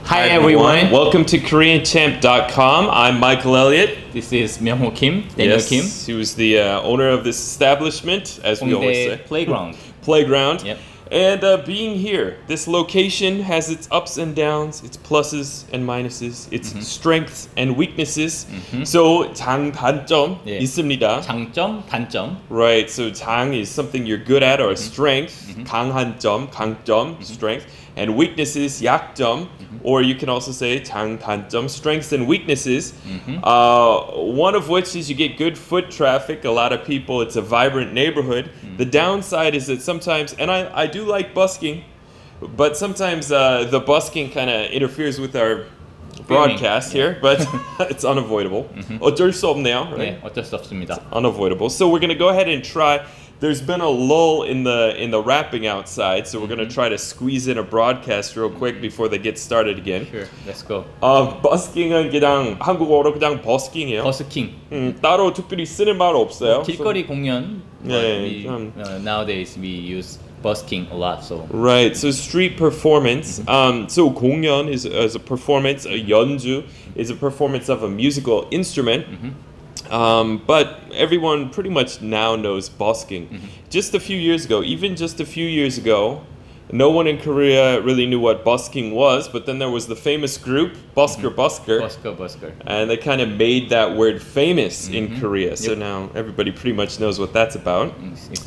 Hi everyone. Welcome to KoreanChamp.com. I'm Michael Elliott. This is Myung-ho Kim, Daniel Kim. He was the owner of this establishment, as we always say. Playground. Playground. Yep. And being here, this location has its ups and downs, its pluses and minuses, its strengths and weaknesses. So 장단점 있습니다. 장점, 단점. Right. So 장 is something you're good at or a strength. 강한 점, 강점, strength. And weaknesses, 약점, or you can also say 장단점, strengths and weaknesses. One of which is you get good foot traffic, a lot of people, it's a vibrant neighborhood. The downside is that sometimes, and I do like busking, but sometimes the busking kind of interferes with our broadcast here, but it's unavoidable. 어쩔 수 없네요, right? 네, 어쩔 수 없습니다. Unavoidable. So we're going to go ahead and try. There's been a lull in the rapping outside, so we're going to try to squeeze in a broadcast real quick before they get started again. Sure, let's go. 버스킹은 그냥 한국어로 그냥 버스킹이에요. 버스킹. 따로 특별히 쓰는 말 없어요. 길거리 공연. 네, Nowadays we use busking a lot, so. Right, so street performance. So 공연 is a performance. A 연주 is a performance of a musical instrument. But everyone pretty much now knows busking. Just a few years ago, even just a few years ago, no one in Korea really knew what busking was, but then there was the famous group, Busker. Busker. And they kind of made that word famous in Korea. So now everybody pretty much knows what that's about.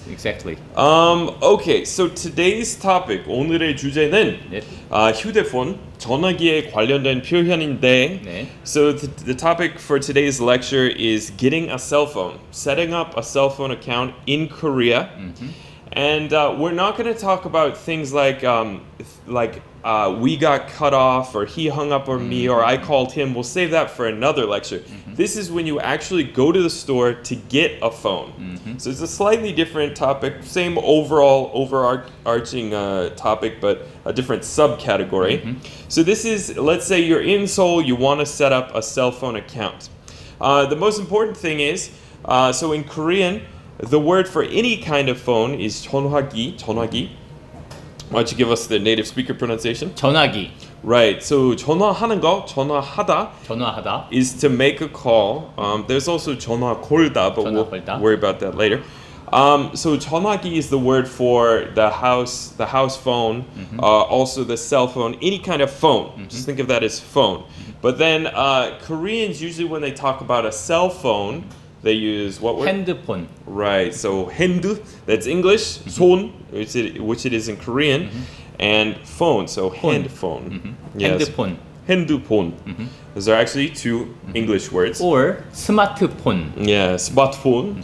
Exactly. Okay, so today's topic, 오늘의 주제는 휴대폰, 전화기에 관련된 표현인데, so the topic for today's lecture is getting a cell phone, setting up a cell phone account in Korea. And we're not going to talk about things like we got cut off, or he hung up on me, or I called him. We'll save that for another lecture. This is when you actually go to the store to get a phone. So it's a slightly different topic, same overall overarching topic, but a different subcategory. So this is, let's say you're in Seoul, you want to set up a cell phone account. The most important thing is, so in Korean, the word for any kind of phone is 전화기. Why don't you give us the native speaker pronunciation? 전화기. Right. So 전화하는 거, 전화하다 is to make a call. There's also 전화 걸다, but we'll worry about that later. So 전화기 is the word for the house phone, also the cell phone, any kind of phone. Just think of that as phone. But then Koreans usually, when they talk about a cell phone, they use what word? 핸드폰. Right, so 핸드, that's English, 손, which it is in Korean, and phone, so handphone. Yes. 핸드폰. Those are actually two English words. Or 스마트폰. Yeah, smartphone.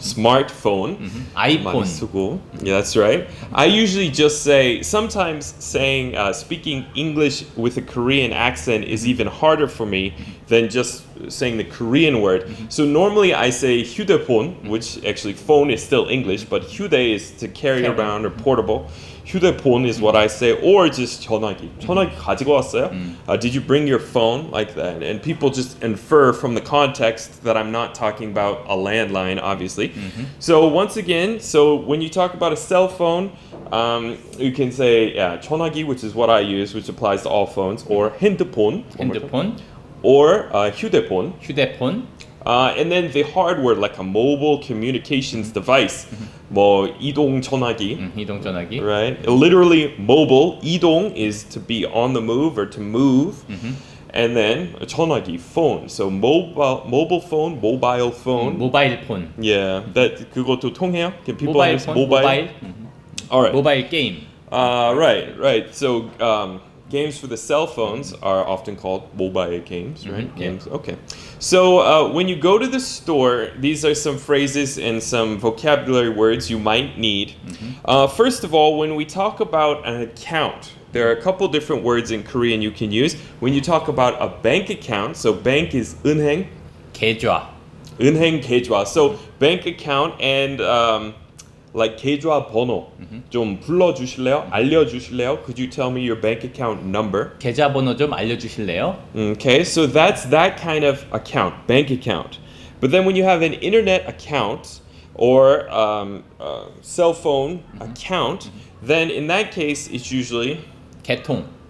iPhone. Yeah, that's right. I usually just say, sometimes saying, speaking English with a Korean accent is even harder for me than just saying the Korean word. So normally I say 휴대폰, which actually phone is still English, but 휴대 is to carry around or portable. 휴대폰 is what I say, or just 전화기. 전화기 가지고 왔어요? Did you bring your phone? Like that. And people just infer from the context that I'm not talking about a landline, obviously. So once again, so when you talk about a cell phone, you can say 전화기, which is what I use, which applies to all phones, or 핸드폰. Or 휴대폰. And then the hardware, like a mobile communications device. 뭐 이동 전화기. Right? Literally mobile. 이동 is to be on the move or to move. And then 전화기, phone. So mobile phone. Mobile phone. Yeah. That 그것도 통해요? Can people mobile understand? phone. Mobile. All right. Mobile game. Right. So games for the cell phones are often called mobile games, right? Games. Okay. So when you go to the store, these are some phrases and some vocabulary words you might need. First of all, when we talk about an account, there are a couple different words in Korean you can use. When you talk about a bank account, so bank is 은행. 계좌. 은행 계좌. So bank account and like 계좌 번호 좀 불러주실래요? 알려주실래요? Could you tell me your bank account number? 계좌 번호 좀 알려주실래요? Okay, so that's that kind of account, bank account. But then when you have an internet account or cell phone account, then in that case it's usually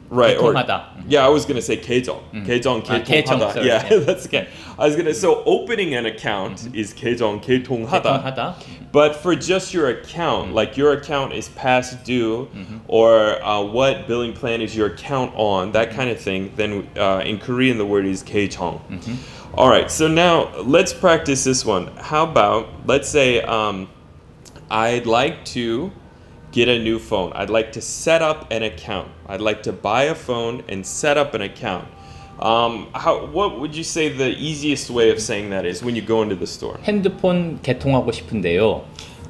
Right. 개통하다. Yeah, I was gonna say 계정. 계정, 계정, 개통하다. sorry, Yeah, yeah. that's okay. I was gonna. So opening an account is 계정, 개통하다. 개통하다. But for just your account, like your account is past due, or what billing plan is your account on, that kind of thing, then in Korean the word is 계정. All right, so now let's practice this one. How about, let's say I'd like to get a new phone. I'd like to set up an account. I'd like to buy a phone and set up an account. What would you say the easiest way of saying that is when you go into the store? 핸드폰 개통하고 싶은데요.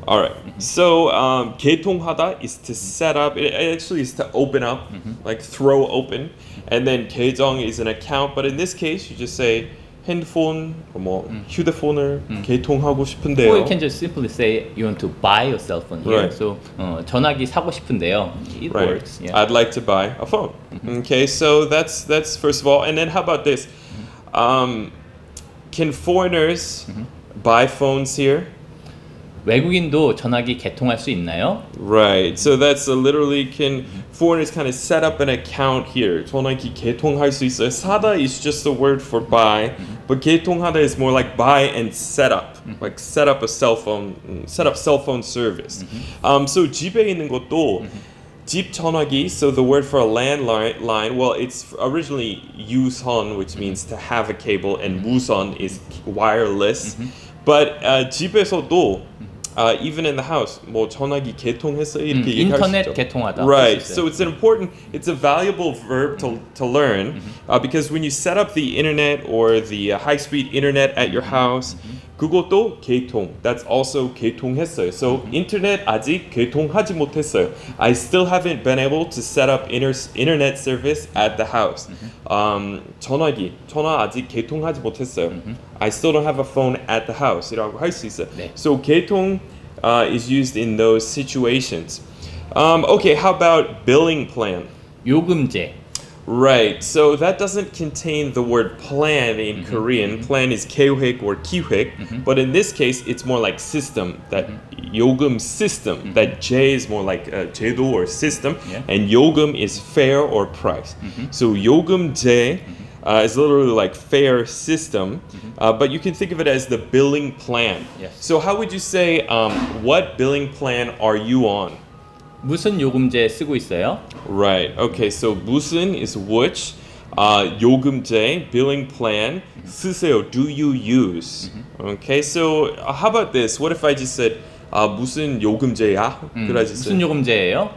All right. So 개통하다 is to set up. It actually is to open up, like throw open. And then 계정 is an account. But in this case, you just say 핸드폰, 뭐 휴대폰을 개통하고 싶은데요. Or you can just simply say you want to buy a cell phone here. Right. So 전화기 사고 싶은데요. It Right. works. Yeah. I'd like to buy a phone. Okay, so that's first of all. And then how about this? Can foreigners buy phones here? 외국인도 전화기 개통할 수 있나요? Right. So that's literally, can foreigners kind of set up an account here? 전화기 개통할 수 있어요. 사다 is just the word for buy, but 개통하다 is more like buy and set up, like set up a cell phone, set up cell phone service. So 집에 있는 것도 집 전화기, so the word for a landline, well, it's originally 유선, which means to have a cable, and 무선 is wireless. But 집에서도 even in the house, 뭐 전화기 개통했어 이렇게 얘기할 수 인터넷 있죠. 개통하다. Right. So it's a valuable verb to learn because when you set up the internet or the high-speed internet at your house, 그것도 개통. That's also 개통했어요. So internet 아직 개통하지 못했어요. I still haven't been able to set up internet service at the house. 전화 아직 개통하지 못했어요. I still don't have a phone at the house. 이라고 할 수 있어요. 네. So 개통 is used in those situations. Okay, how about billing plan? 요금제. Right, so that doesn't contain the word plan in Korean. Plan is 계획 or 기획, but in this case, it's more like system. That 요금 system. That J is more like 제도 or system, Yeah. and 요금 is fare or price. So 요금제 is literally like fare system, but you can think of it as the billing plan. Yes. So how would you say, what billing plan are you on? 무슨 요금제 쓰고 있어요? Right. Okay. So 무슨 is which. 요금제, billing plan. 쓰세요. Do you use? Okay. So how about this? What if I just said 무슨 요금제야? Could I just say? 무슨 요금제예요?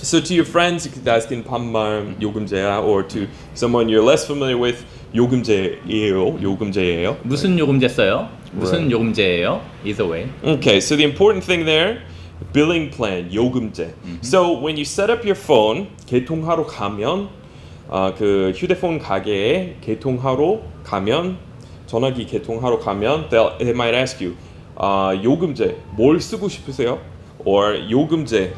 So to your friends, you could ask in 반말 요금제야, or to someone you're less familiar with, 요금제예요. 요금제예요. 무슨 요금제 써요? 무슨 Right. 요금제예요? Either way. Okay, so the important thing there, billing plan, 요금제. So when you set up your phone, 개통하러 가면, 그 휴대폰 가게에 개통하러 가면, 전화기 개통하러 가면, they might ask you, 요금제 뭘 쓰고 싶으세요? Or 요금제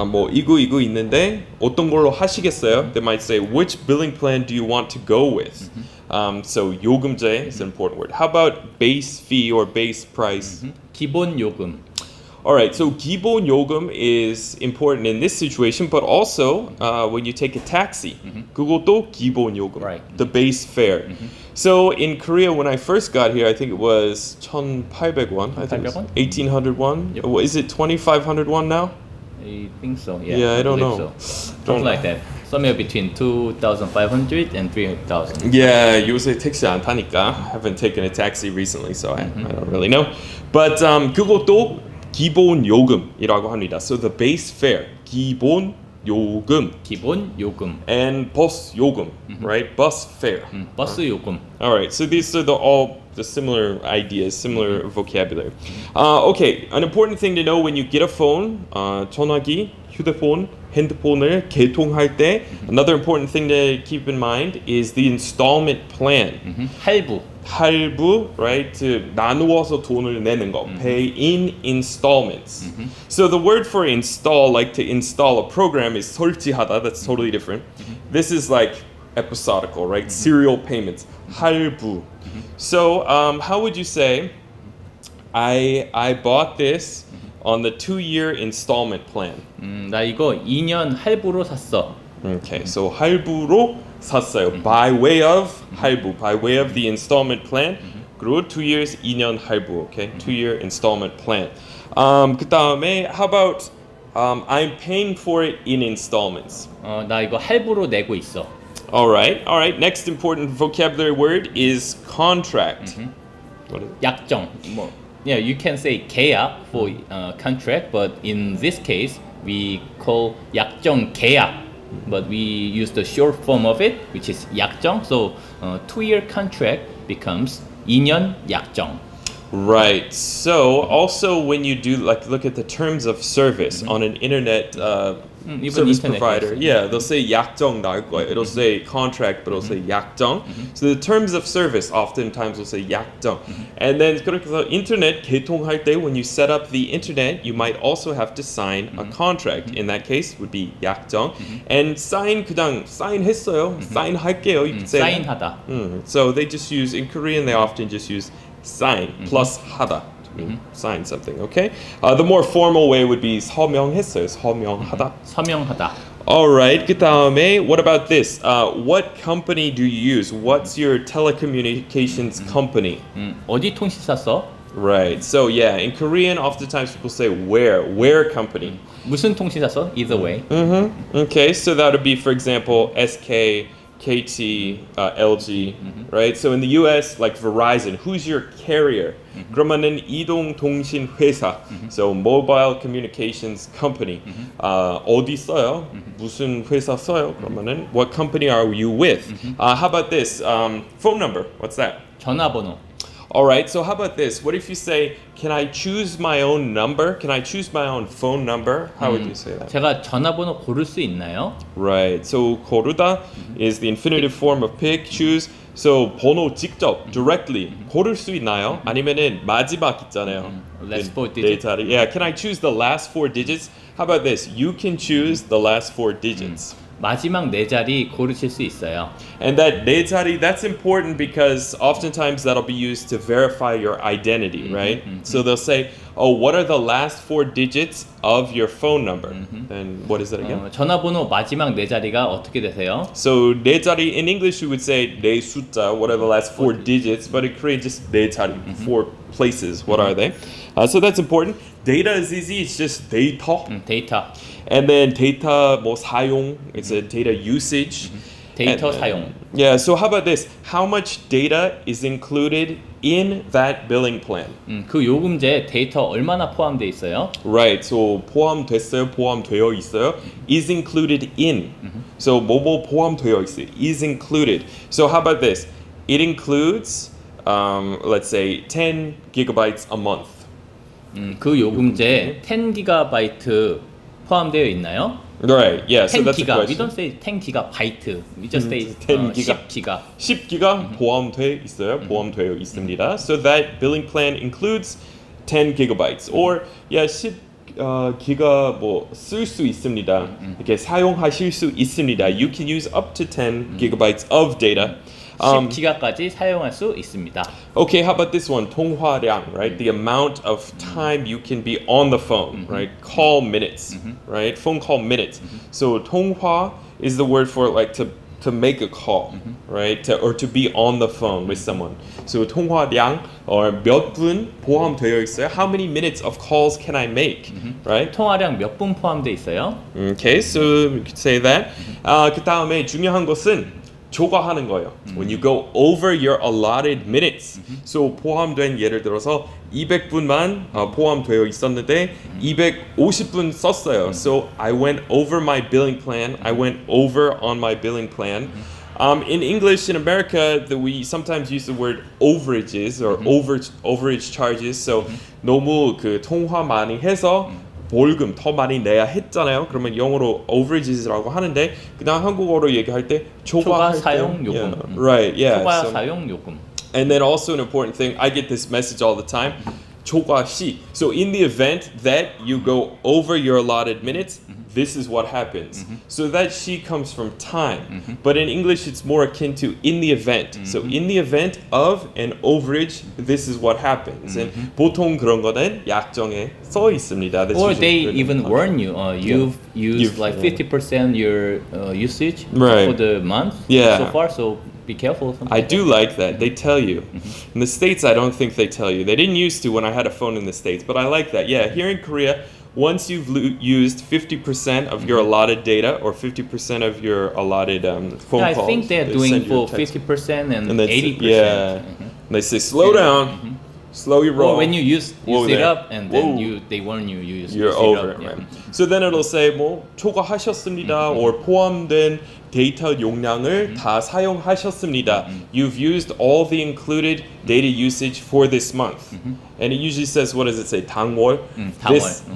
뭐 이거 있는데 어떤 걸로 하시겠어요? They might say, which billing plan do you want to go with? So 요금제 is an important word. How about base fee or base price? 기본 요금. Alright, so 기본 요금 is important in this situation, but also when you take a taxi, 그것도 기본 요금, Right. the base fare. So in Korea, when I first got here, I think it was 1,800 won. I think it was 1,800 won? 1,800 won. Yep. Is it 2,500 won now? I think so. Yeah, Yeah, I don't believe know. So. Don't Something like that. Somewhere between 2,500 and 3,000. Yeah, 요새 택시 안 타니까. Haven't taken a taxi recently, so I don't really know. But 그것도 기본 요금이라고 합니다. So the base fare, 기본 요금, 기본 요금. and bus 요금, right? Bus fare. 버스 요금. All right, so these are all the similar ideas, similar vocabulary. Okay, an important thing to know when you get a phone, 전화기, 휴대폰, 핸드폰을 개통할 때, another important thing to keep in mind is the installment plan. 할부. 할부, right? To 나누어서 돈을 내는 거. Pay in installments. So the word for install, like to install a program, is 설치하다. That's totally different. This is like episodical, right? Serial payments. 할부. So how would you say, I bought this on the 2-year installment plan? 나 이거 2년 할부로 샀어. Okay, so 할부로 샀어요. By way of 할부, by way of the installment plan. 그리고 2 years 2년 할부. Okay, 2-year installment plan. 그 다음에 how about I'm paying for it in installments. 나 이거 할부로 내고 있어. All right. Next important vocabulary word is contract. What is it? 약정. 뭐, yeah, you can say 계약 for contract, but in this case, we call 약정 계약. But we use the short form of it, which is 약정. So 2-year contract becomes 2년 약정. Right. So also when you do like look at the terms of service on an internet service internet provider, service. yeah, they'll say 약정 나올 거예요. It'll say contract, but it'll say 약정. So the terms of service oftentimes will say 약정. And then 그래서 internet 개통할 때 when you set up the internet, you might also have to sign a contract. In that case, would be 약정. And sign 그냥 sign했어요. sign할게요. You could say 사인하다. So they just use in Korean. They often just use sign plus 하다 to mean sign something. Okay. The more formal way would be 서명했어요. 서명하다. 서명하다. All right. 그 다음에 what about this? What company do you use? What's your telecommunications company? 어디 통신사 써? Right. So yeah, in Korean, oftentimes people say where company. 무슨 통신사 써? Either way. Okay. So that would be, for example, SK. KT, LG, right? So in the US, like Verizon, who's your carrier? 그러면은 이동통신회사, so mobile communications company. 어디 써요? 무슨 회사 써요? 그러면은 what company are you with? How about this? Phone number, what's that? 전화번호. All right, so how about this? What if you say, can I choose my own number? Can I choose my own phone number? How would you say that? 제가 전화번호 고를 수 있나요? Right, so 고르다 is the infinitive form of pick, choose. So 번호 직접, directly 고를 수 있나요? 아니면은 마지막 있잖아요. Last 4 digits. 네 자리. Yeah, can I choose the last 4 digits? How about this? You can choose the last 4 digits. 마지막 4자리 고르실 수 있어요. And that 네 자리, that's important because oftentimes that'll be used to verify your identity, right? So they'll say, oh, what are the last 4 digits of your phone number? And what is it again? 전화번호 마지막 4자리가 어떻게 되세요? So 네 자리, in English we would say 네 숫자, what are the last 4 digits? But in Korean, just 네 자리, 4 places, what are they? So that's important. Data is easy, it's just data. 데이터. And then data 뭐 사용, it's a data usage. 데이터 And, 사용. Yeah, so how about this? How much data is included in that billing plan? 그 요금제에 데이터 얼마나 포함되어 있어요? Right, so 포함됐어요, 포함되어 있어요. Is included in. So 뭐뭐 포함되어 있어요. Is included. So how about this? It includes, let's say, 10 gigabytes a month. 그 요금제에 10GB 포함되어 있나요? Right, yeah, so that's the 10기가. We question. don't say 10GB. We just say 10기가. 10기가. 10기가 포함되어 있어요. 포함되어 있습니다. So that billing plan includes 10 gigabytes. Or yeah, 10기가 뭐 쓸 수 있습니다. 이렇게 사용하실 수 있습니다. You can use up to 10 gigabytes of data. 10기가까지 사용할 수 있습니다. Okay, how about this one? 통화량, right? The amount of time you can be on the phone, right? Call minutes, right? Phone call minutes. So 통화 is the word for like to make a call, right? Or to be on the phone with someone. So 통화량 or 몇 분 포함되어 있어요? How many minutes of calls can I make, right? 통화량 몇 분 포함되어 있어요? Okay, so we could say that. 그 다음에 중요한 것은 초과하는 거예요. When you go over your allotted minutes. So 포함된 예를 들어서 200분만 포함되어 있었는데 250분 썼어요. So I went over my billing plan. I went over on my billing plan. In English, in America, we sometimes use the word overages or overage charges. So 너무 그 통화 많이 해서 벌금 더 많이 내야 했잖아요. 그러면 영어로 overages라고 하는데 그냥 한국어로 얘기할 때 초과 사용 요금. Yeah, right, yeah. 초과 So, 사용 요금. and then also an important thing, I get this message all the time. 초과시. So in the event that you go over your allotted minutes, this is what happens. So that she comes from time. But in English, it's more akin to in the event. So in the event of an overage, this is what happens. And 보통 그런 거는 약정에 써 있습니다. That's Or usually they written even in warn you. You've used You've- like 50% your usage Right. for the month Yeah. so far. So be careful. something I like do that. like that. They tell you. In the States, I don't think they tell you. They didn't used to when I had a phone in the States, but I like that. Yeah, here in Korea, once you've used 50% of your allotted data or 50% of your allotted phone Yeah, I calls, think they're they doing send you a for text. 50% and And that's- 80%. Yeah. And they say, slow down, slow your roll. Or when you use Whoa it there. up and then Whoa. they warn you You're use over, it up. right? So then it'll say 뭐 초과하셨습니다 or 포함된 데이터 용량을 다 사용하셨습니다. You've used all the included data usage for this month. And it usually says, what does it say? 당월?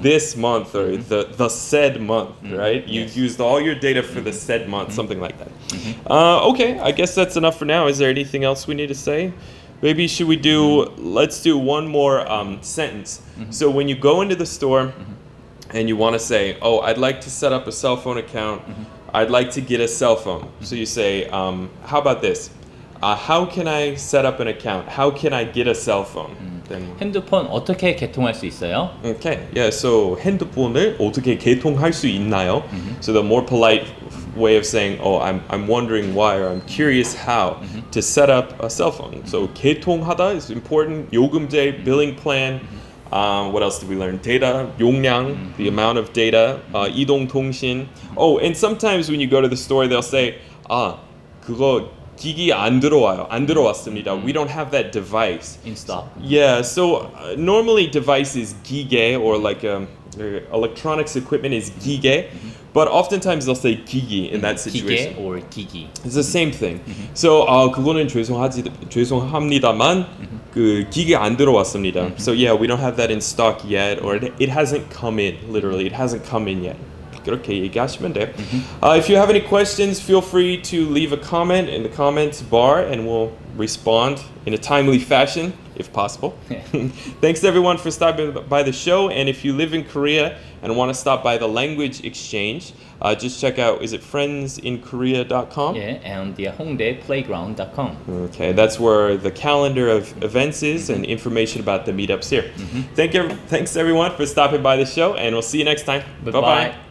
This month or the said month, right? You've used all your data for the said month, something like that. Okay, I guess that's enough for now. Is there anything else we need to say? Maybe should we do, let's do one more sentence. So when you go into the store and you want to say, oh, I'd like to set up a cell phone account. I'd like to get a cell phone. So you say, how about this? How can I set up an account? How can I get a cell phone? Then, 핸드폰 어떻게 개통할 수 있어요? okay, yeah, so 핸드폰을 어떻게 개통할 수 있나요? So the more polite way of saying, oh, I'm wondering why or I'm curious how to set up a cell phone. So 개통하다 is important. 요금제, billing plan. What else did we learn? Data, 용량, the amount of data, 이동통신. Oh, and sometimes when you go to the store, they'll say, 그거 기기 안 들어와요. 안 들어왔습니다. We don't have that device. In stock. Yeah, so normally device is 기계 or like electronics equipment is 기계, but oftentimes they'll say 기기 in that situation. 기계 or 기기. It's the same thing. So 그거는 죄송합니다만 그 기계 안 들어왔습니다. So yeah, we don't have that in stock yet, or it hasn't come in. Literally, it hasn't come in yet. 그렇게 얘기하시면 돼요. If you have any questions, feel free to leave a comment in the comments bar, and we'll respond in a timely fashion, if possible. Thanks to everyone for stopping by the show, and if you live in Korea and want to stop by the language exchange, just check out, is it friendsinkorea.com? Yeah, and the hongdaeplayground.com. Okay, that's where the calendar of events is and information about the meetups here. Thanks everyone for stopping by the show, and we'll see you next time. Bye-bye.